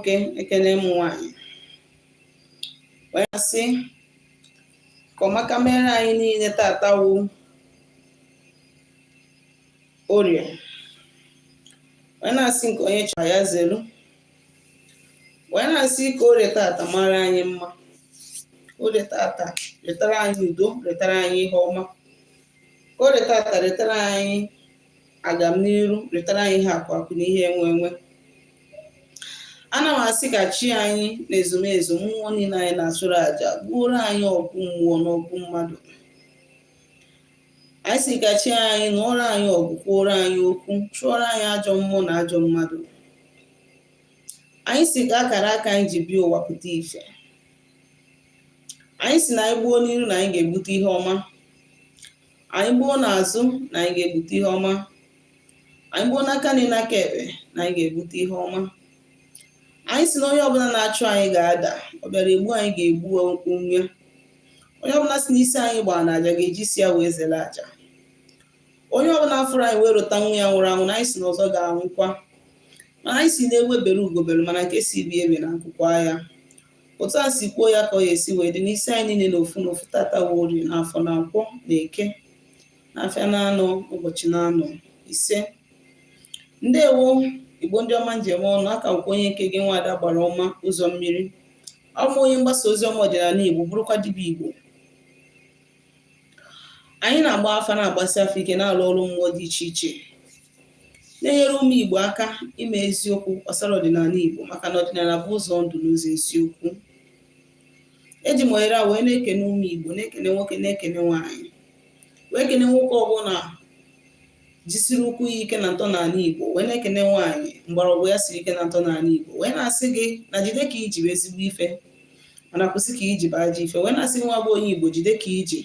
nwoke ekene m nwanyị wee sị ka ọmaka mere anyị niile tata wu orie wee na-asị nke onye chọrọ ya zelu wee na-asị ka orie tata mara anyị mma, orie tata retara anyị udo, retara anyị ihe ọma, ka orie tata retara anyị agamniru, retara anyị ihe akụ na ihe enwe enwe. Ana m asị ka chi anyị na ezumezu mmụọ niile anyị na-achụrụ aja gbuoro anyị ọgụ mmụọ na ọgụ mmadụ. Anyị si ka chi anyị nụọrọ anyị ọgụ, kwuoro anyị okwu, chụọrọ anyị ajọ mmụọ na ajọ mmadụ. Anyị si ka akara aka anyị ji bịa ụwa pụta ife. Anyị si na anyị gbuo n'iru na anyị ga-egbute ihe ọma, anyị gbuo n'azụ na anyị ga-egbute ihe ọma, anyị gbuo n'aka na n'aka ekpe na anyị ga-egbute ihe ọma. Anyị si na onye ọbụla na-achụ anyị ga-ada, ọ bịara egbu anyị ga-egbu onwe. Onye ọbụla si n'isi anyị gbaa n'aja ga-eji si ya wee zere aja. Onye ọbụla fụrụ anyị wee rụta nwa ya nwụrụ anwụ na anyị si na ọzọ ga-anwụkwa. Mana anyị si na egbe bere ugobere mana nke si bi ebe na akwụkwọ agha. Otu a si kwuo ya ka ọ ga-esi wee dị n'isi anyị niile n'ofu n'ofu tata wụ Orie na Afọ na Nkwọ na Eke na Afịa na Anọ ụbọchị na Anọ ise. Ndewo Igbo ndị ọma njem ọnụ, aka nkwa onye nke gị Nwaada Gbara Ọma Ụzọ Mmiri. Ọmụ onye mgbasa ozi ọma ọdịnala Igbo, bụrụkwa dibịa Igbo. Anyị na-agba afa na-agbasi afọ ike na-alụ ọrụ mmụọ dị iche iche na-enyere ụmụ Igbo aka ime eziokwu gbasara ọdịnala Igbo, maka na ọdịnala bụ ụzọ ndụ n'ụzọ eziokwu. Eji m ohere a wee na-ekene ụmụ Igbo, na-ekene nwoke, na-ekene nwaanyị, wee kene nwoke ọbụla jisiri ụkwụ ya ike na ntọala Igbo, wee na-ekene nwaanyị mgbọrọgwụ ya siri ike na ntọala Igbo, wee na-asị gị na jide ka iji bụ ezigbo ife mana kwụsị ka iji bụ ajọ ife, wee na-asị nwa bụ onye Igbo jide ka iji,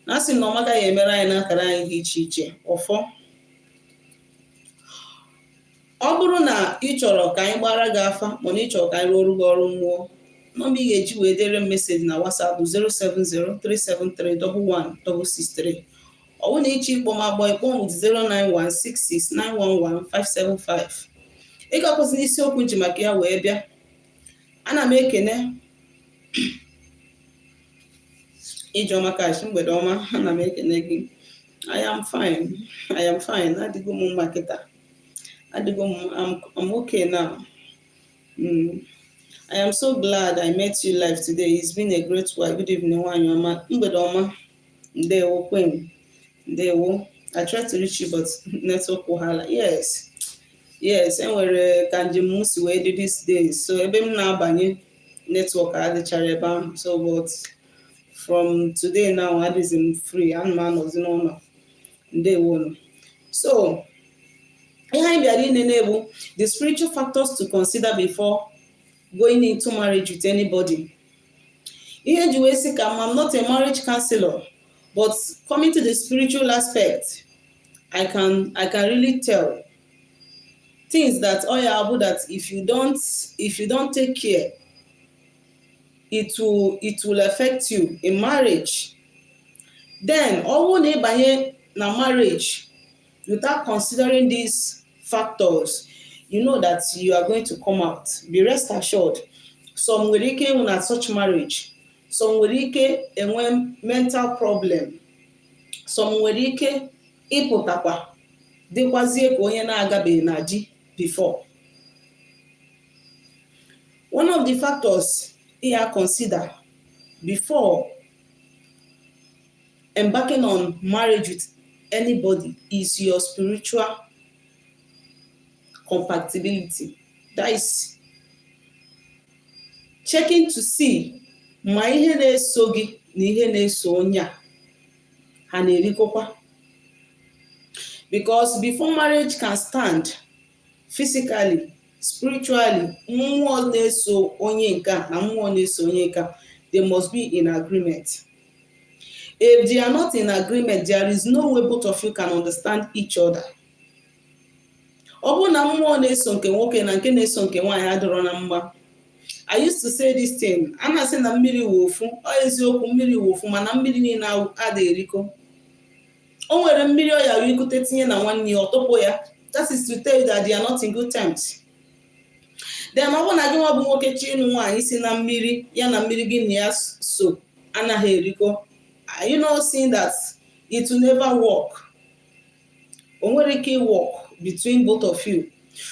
na asị na ọma gaghị emere anyị n'akara anyị dị iche iche ọfọ. Ọ bụrụ na ị chọrọ ka anyị gbara gị afa mana ị chọrọ ka anyị rụọrụ gị ọrụ mmụọ, nọmba ị ga-eji wee dere m meseji na WhatsApp bụ 07037311663. Ọ bụrụ na ịchọ ịkpọ m agbọ, ịkpọ m 09166911575. Ị ga-akwụsị n'isiokwu ji maka ya wee bịa. Ana m ekene Ijeọma Kash, mgbede ọma, ana m ekene gị. I am fine. Adịgo m mma kịta. I'm okay now. I am so glad I met you live today. It's been a great while. Good evening, nwanyị ọma. Mgbede ọma. Ndewo Queen. Ndewo. I tried to reach you but network wahala. Yes. Enwere ka njem m si wee dị these days. So ebe m na-abanye network adịchara ebe ahụ. So but from today now, adịzi m free. Ana m anọzi n'ụlọ. Ndewo. So ihe anyị bịara inene bụ the spiritual factors to consider before going into marriage with anybody. Ihe ji wee sị ka I'm not a marriage counselor, but coming to the spiritual aspect, I can really tell things that that if you don't take care, it will affect you in marriage. Then ọwụ na ịbanye na marriage without considering these factors, you know that you are going to come out. Be rest assured. Some nwere ike ịnwụ na such marriage. Some nwere ike enwe mental problem. Some nwere ike ịpụtakwa dịkwazie ka onye na-agabeghị na di before. One of the factors you consider before embarking on marriage with anybody is your spiritual compatibility. That is checking to see ma ihe na-eso gị na ihe na-eso onye a ha na-erikọkwa. Because before marriage can stand physically, spiritually, mmụọ na-eso onye nke a na mmụọ na-eso onye nke a, they must be in agreement. If they are not in agreement, there is no way both of you can understand each other. Ọ bụ na mmụọ na-eso nke nwoke na nke na-eso nke nwaanyị adọrọ na mma. I used to say this thing, a na-asị na mmiri wofu, ọ eziokwu mmiri wofu, mana mmiri niile adịghị erikọ. O nwere mmiri ọ ya ikute tinye na nwanne ya ọtụpụ ya. That is to tell you that they are not in good terms. then ọ bụ na gị nwa bụ nwoke chi ịnụ nwaanyị si na mmiri ya na mmiri gị na ya so anaghị erikọ, are you not seeing that it will never work? O nwere ike work between both of you.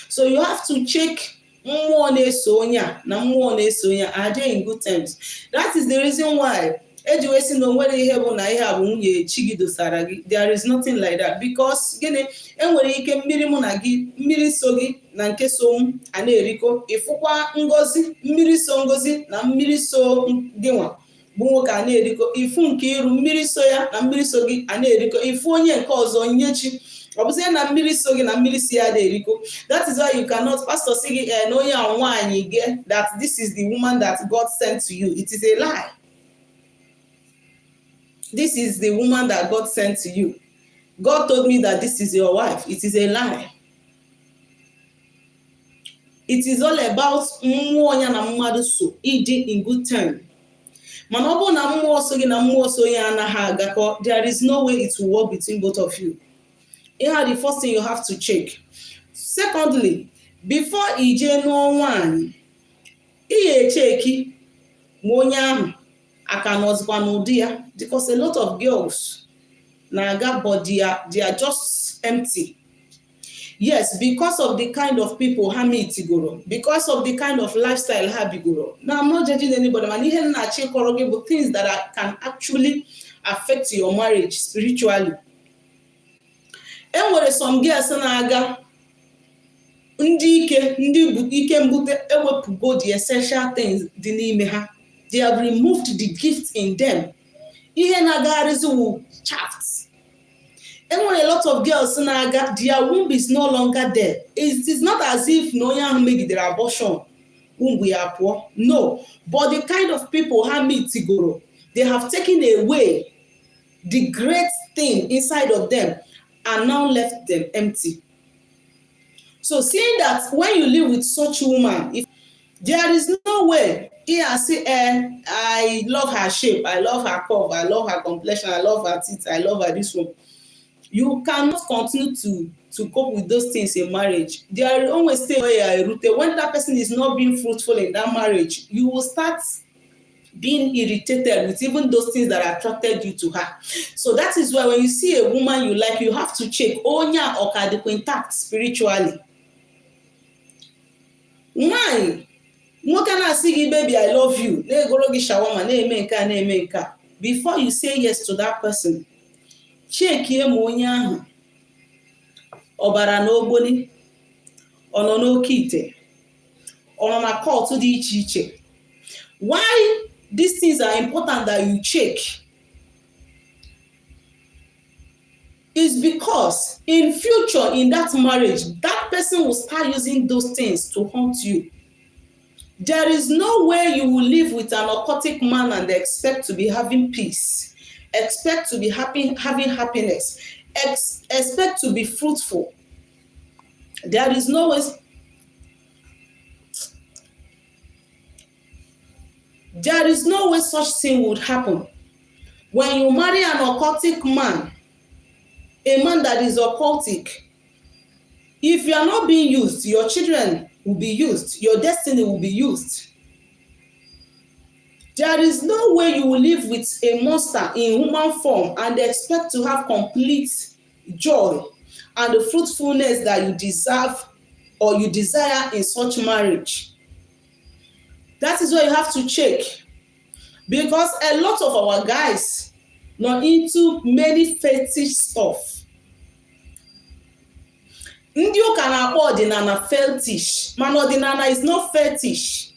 So you have to check mmụọ na-eso onye a na mmụọ na-eso onye a, are they in good terms? That is the reason why eji wee sị na o nwere ihe bụ na ihe a bụ nwunye chi gị dosara gị. There is nothing like that, because gịnị, enwere ike mmiri mụ na gị, mmiri so gị na nke so m a na-erikọ, ịfụkwa ngozi, mmiri so ngozi na mmiri so gị nwa bụ nwoke a na-erikọ, ifu nke iru mmiri so ya na mmiri so gị a na-erikọ, ifu onye nke ọzọ nyechi ọ bụzie na mmiri so gị na mmiri si ya na-erikọ. That is why you cannot, pastor sị gị na onye a nwaanyị gị, that this is the woman that God sent to you. It is a lie. This is the woman that God sent to you. God told me that this is your wife. It is a lie. It is all about mmụọ ya na mmadụ so ịdị in good term. Mana ọ bụ na mmụọ so gị na mmụọ so ya anaghị agakọ, there is no way it will work between both of you. Here, the first thing you have to check. Secondly, before ije nụọ nwaanyị, ihe echeki ma onye ahụ aka nọzikwa n'ụdị ya, because a lot of girls na-aga but they are just empty. Yes, because of the kind of people ha meetigoro, because of the kind of lifestyle ha bigoro. Now, I'm not judging anybody, man. Ihe na-achị kọrọ gị bụ things that can actually affect your marriage spiritually. Enwere some girls na-aga ndị ike mbute ewepụgo the essential things dị n'ime ha. They have removed the gift in them. Ihe na-agagharịzi wu chaft. Enwere a lot of girls na-aga, their womb is no longer there. It is not as if na onye ahụ megidere abortion, womb ya pụọ. No, but the kind of people ha meetigoro, they have taken away the great thing inside of them and now left them empty. So seeing that when you live with such a woman, if there is no way, I love her shape, I love her curve, I love her complexion, I love her teeth, I love her this one. You cannot continue to cope with those things in marriage. There will always stay where you are. When that person is not being fruitful in that marriage, you will start being irritated with even those things that attracted you to her. So that is why when you see a woman you like, you have to check onya or kadiko intact spiritually. Why? Nwoke na-asị gị, baby, I love you. Na-egoro gị shawama, na-eme nke a, na-eme nke a. Before you say yes to that person, check ye ma onye ahụ ọbara n'ogboni, ọ nọ n'oke ite, ọ nọ na cult dị iche iche. Why these things are important that you check is because in future in that marriage, that person will start using those things to haunt you. There is no way you will live with an occultic man and expect to be having peace, expect to be having happiness, expect to be fruitful. There is no way. There is no way such thing would happen. When you marry an occultic man, a man that is occultic, if you are not being used, your children will be used, your destiny will be used. There is no way you will live with a monster in human form and expect to have complete joy and the fruitfulness that you deserve or you desire in such marriage. That is why you have to check, because a lot of our guys are into many fetish stuff. Ndị ụka na-akpọ ọdịnala fetish, man, ọdịnala is not fetish.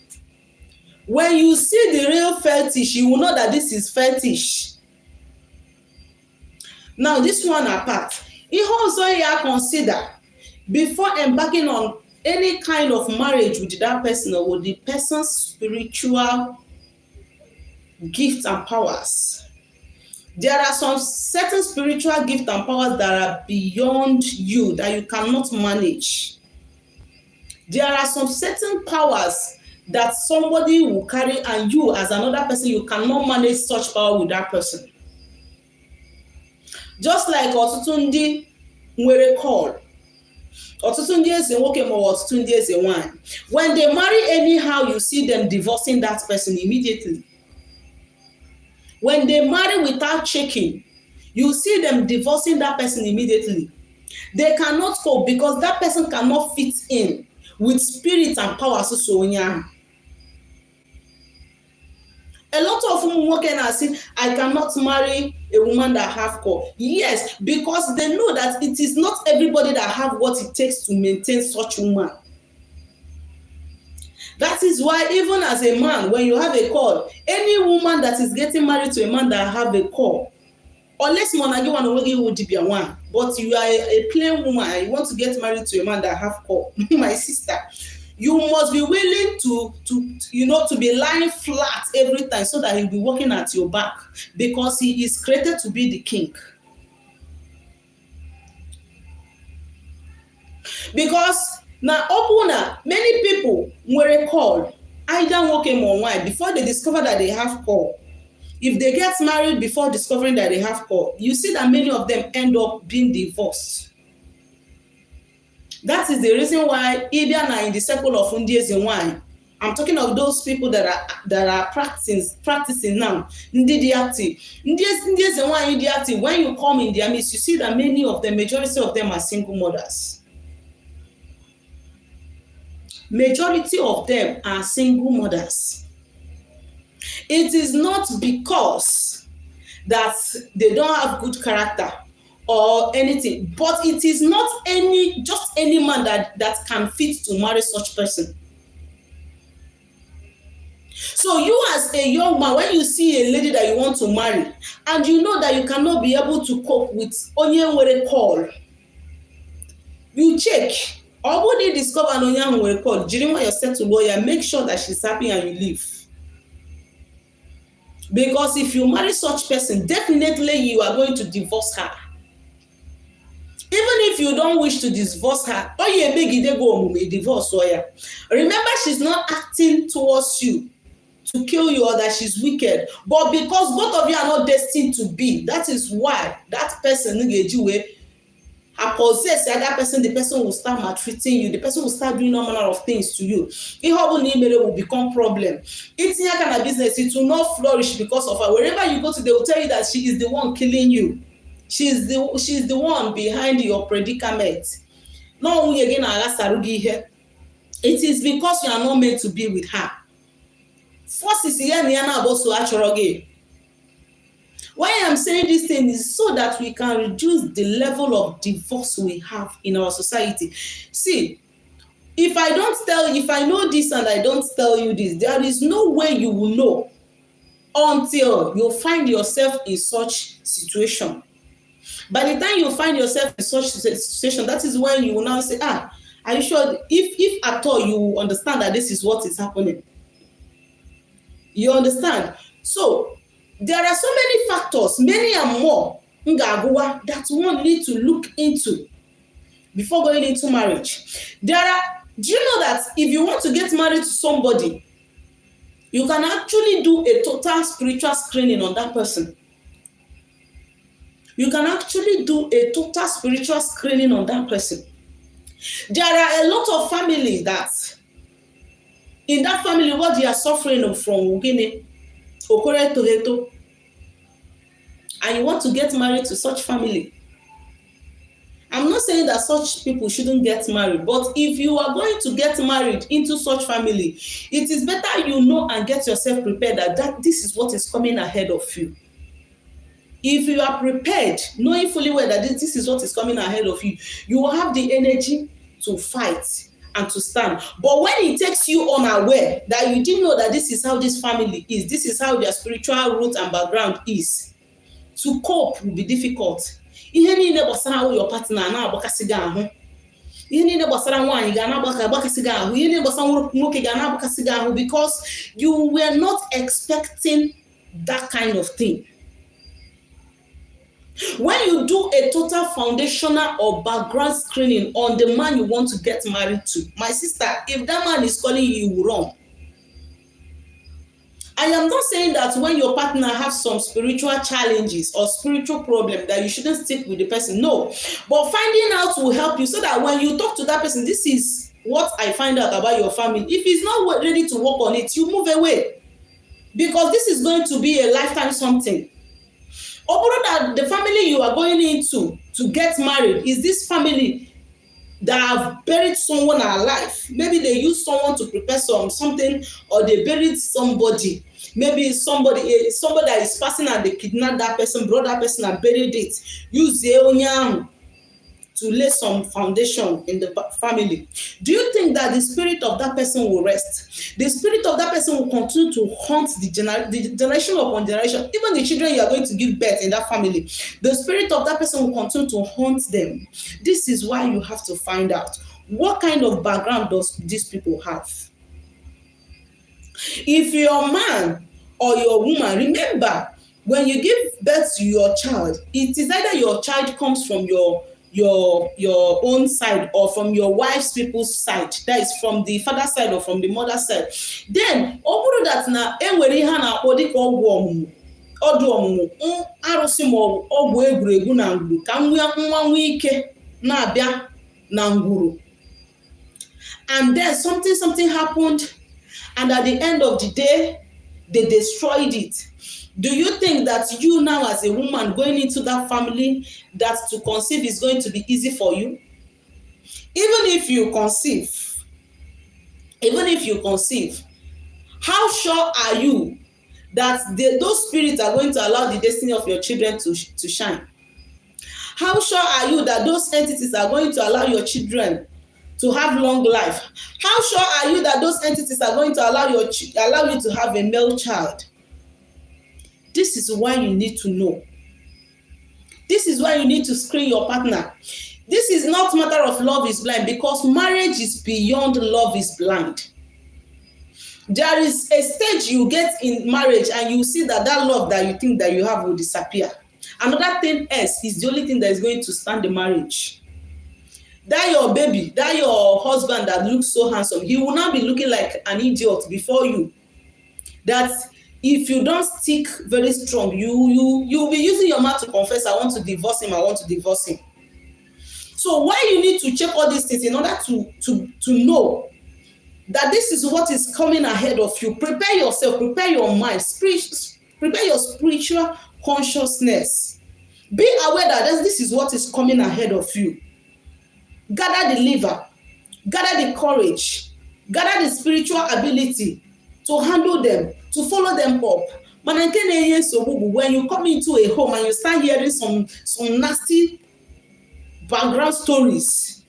When you see the real fetish, you will know that this is fetish. Now, this one apart, ihe ọzọ ya consider before embarking on any kind of marriage with that person or with the person's spiritual gifts and powers. There are some certain spiritual gifts and powers that are beyond you that you cannot manage. There are some certain powers that somebody will carry, and you as another person, you cannot manage such power with that person. Just like ọtụtụ ndị nwere call, ọtụtụ ndị eze nwoke ma ọtụtụ ndị eze nwanyị, when they marry anyhow, you see them divorcing that person immediately. When they marry without checking, you see them divorcing that person immediately. They cannot cope because that person cannot fit in with spirit and power. So a lot of women are saying, I cannot marry a woman that have core. Yes, because they know that it is not everybody that have what it takes to maintain such woman. That is why even as a man, when you have a call, any woman that is getting married to a man that have a call, unless monagi would be a one, but you are a plain woman and you want to get married to a man that have call, my sister, you must be willing to be lying flat every time so that he'll be working at your back, because he is created to be the king. Because now, many people were called either working or why before they discover that they have call. If they get married before discovering that they have call, you see that many of them end up being divorced. That is the reason why even in the circle of Ndiezi wine, I'm talking of those people that are practicing now. Ndiezi wine, when you come in their midst, you see that many of them, majority of them are single mothers. Majority of them are single mothers. It is not because that they don't have good character or anything, but it is not just any man that can fit to marry such person. So you as a young man, when you see a lady that you want to marry and you know that you cannot be able to cope with only a call, you check. Already discover Nonya who will call. During when you set to lawyer, make sure that she's happy and you leave. Because if you marry such person, definitely you are going to divorce her. Even if you don't wish to divorce her, or you beg go divorce lawyer. Remember, she's not acting towards you to kill you or that she's wicked. But because both of you are not destined to be, that is why that person possess that person, the person will start maltreating you, the person will start doing all manner of things to you. It will become problem. It's your kind of business, it will not flourish because of her. Wherever you go to, they will tell you that she is the one killing you. She's the one behind your predicament. No, again, it is because you are not meant to be with her. First is here, why I'm saying this thing is so that we can reduce the level of divorce we have in our society. See, if I know this and I don't tell you this, there is no way you will know until you find yourself in such situation. By the time you find yourself in such situation, that is when you will now say, are you sure? If at all you understand that this is what is happening. You understand? So, there are so many factors, many and more, that one need to look into before going into marriage. Do you know that if you want to get married to somebody, you can actually do a total spiritual screening on that person. You can actually do a total spiritual screening on that person. There are a lot of families that, in that family, what they are suffering from, and you want to get married to such family. I'm not saying that such people shouldn't get married, but if you are going to get married into such family, it is better you know and get yourself prepared that this is what is coming ahead of you. If you are prepared, knowing fully well that this is what is coming ahead of you, you will have the energy to fight and to stand. But when it takes you unaware that you didn't know that this is how this family is, this is how their spiritual root and background is, to cope will be difficult. Ihe niile gbasara how your partner na-agbakasị gị ahụ. Ihe niile gbasara nwaanyị ga-agbakasị gị ahụ. Ihe niile gbasara nwoke ga-agbakasị gị ahụ, because you were not expecting that kind of thing. When you do a total foundational or background screening on the man you want to get married to, my sister, if that man is calling you, you will run. I am not saying that when your partner has some spiritual challenges or spiritual problem that you shouldn't stick with the person. No, but finding out will help you so that when you talk to that person, this is what I find out about your family. If he's not ready to work on it, you move away, because this is going to be a lifetime something. Or that the family you are going into to get married is this family that have buried someone alive. Maybe they use someone to prepare something, or they buried somebody. Maybe somebody that is passing and they kidnapped that person, brought that person and buried it. Use the onyam to lay some foundation in the family. Do you think that the spirit of that person will rest? The spirit of that person will continue to haunt the generation upon generation. Even the children you are going to give birth in that family, the spirit of that person will continue to haunt them. This is why you have to find out what kind of background does these people have. If your man or your woman, remember, when you give birth to your child, it is either your child comes from your own side or from your wife's people's side, that is from the father side or from the mother side. Then ọ bụrụ that na enwere ihe a na-akpọ dịka ọdụ ọmụmụ arụsị ma ọgwụ egwuregwu na ngwuru ka nwa nwee ike na-abịa na ngwuru, and then something happened, and at the end of the day they destroyed it. Do you think that you now as a woman going into that family, that to conceive is going to be easy for you? Even if you conceive, how sure are you that those spirits are going to allow the destiny of your children to shine? How sure are you that those entities are going to allow your children to have long life? How sure are you that those entities are going to allow you to have a male child? This is why you need to know. This is why you need to screen your partner. This is not a matter of love is blind, because marriage is beyond love is blind. There is a stage you get in marriage and you see that love that you think that you have will disappear. Another thing else is the only thing that is going to stand the marriage. That your baby, that your husband that looks so handsome, he will not be looking like an idiot before you. That if you don't stick very strong, you'll be using your mouth to confess, I want to divorce him, I want to divorce him. So why you need to check all these things in order to know that this is what is coming ahead of you. Prepare yourself, prepare your mind, prepare your spiritual consciousness. Be aware that this is what is coming ahead of you. Gather the liver, gather the courage, gather the spiritual ability to handle them, to follow them up. When you come into a home and you start hearing some nasty background stories,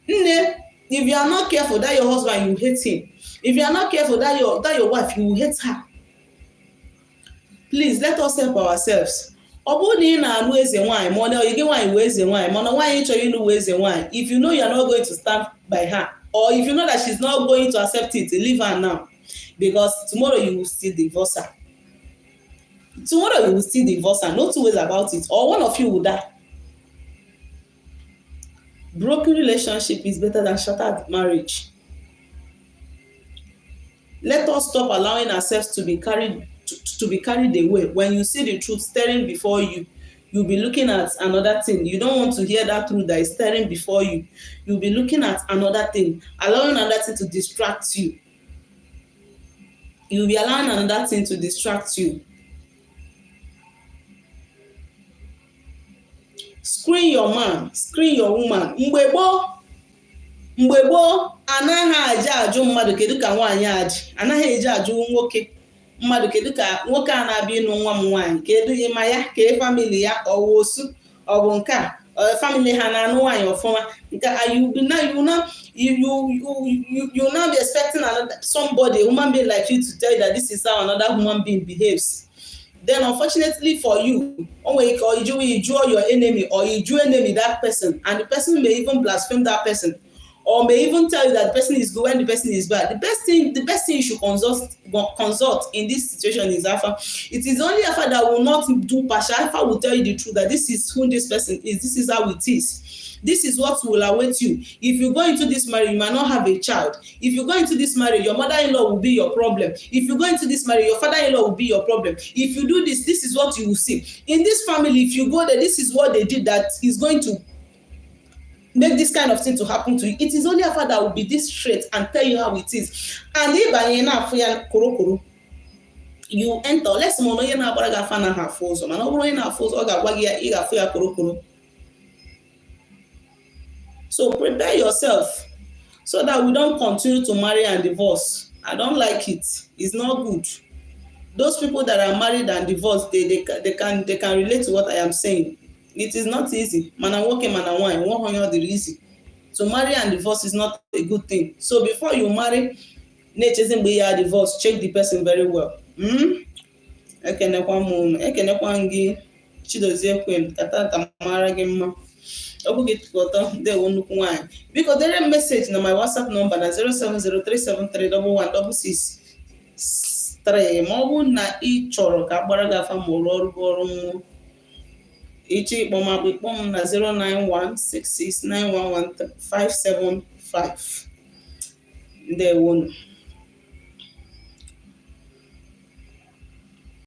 if you are not careful, that your husband, you hate him. If you are not careful, that your wife, you hate her. Please let us help ourselves. If you know you are not going to stand by her, or if you know that she's not going to accept it, leave her now, because tomorrow you will still divorce her. No two ways about it, or one of you will die. Broken relationship is better than shattered marriage. Let us stop allowing ourselves to be carried away. When you see the truth staring before you, you'll be looking at another thing. You don't want to hear that truth that is staring before you. You'll be looking at another thing, allowing another thing to distract you. You'll be allowing another thing to distract you. Screen your man, screen your woman. Mgbe gboo anaghị ajụ mmadụ kedu ka nwaanyị aji, anaghị ajụ nwoke mmadụ kedu ka nwoke a na-abịa ịnụ nwa m nwaanyị, kedu ịma ya, kee family ya, ọwụ osu, ọ bụ nke a, family ha na-anụ nwaanyị ọfụma. You now be expecting somebody, a human being like you, to tell you that this is how another human being behaves. Then unfortunately for you, or you draw your enemy, or you draw enemy that person, and the person may even blaspheme that person, or may even tell you that the person is good when the person is bad. The best thing you should consult in this situation is Alpha. It is only Alpha that will not do partial. Alpha will tell you the truth, that this is who this person is, this is how it is. This is what will await you. If you go into this marriage, you might not have a child. If you go into this marriage, your mother-in-law will be your problem. If you go into this marriage, your father-in-law will be your problem. If you do this, this is what you will see. In this family, if you go there, this is what they did that is going to make this kind of thing to happen to you. It is only a father that will be this straight and tell you how it is. And if you enter, let's mono you na abara ga fana ha fozo. Man obro na fozo ga gwagi ya ị ga-afụ ya korokoro. So prepare yourself so that we don't continue to marry and divorce. I don't like it. It's not good. Those people that are married and divorced, they can relate to what I am saying. It is not easy. Man and working, man and wine, one on the easy. So marry and divorce is not a good thing. So before you marry, chasing be a divorce, check the person very well. Ekenekwa ngi Chidozie Queen kata tamara gị mma. Obu gị tụkọtọ ndewo nnukwu nwanyị. Biko dere message na my WhatsApp number na 07037321163 ma ọ bụ na ị chọrọ ka agbara gị afa ma ọrụ mmụọ. Ichi ikpọ m akpọ ikpọ m na 09166911575. Ndewo.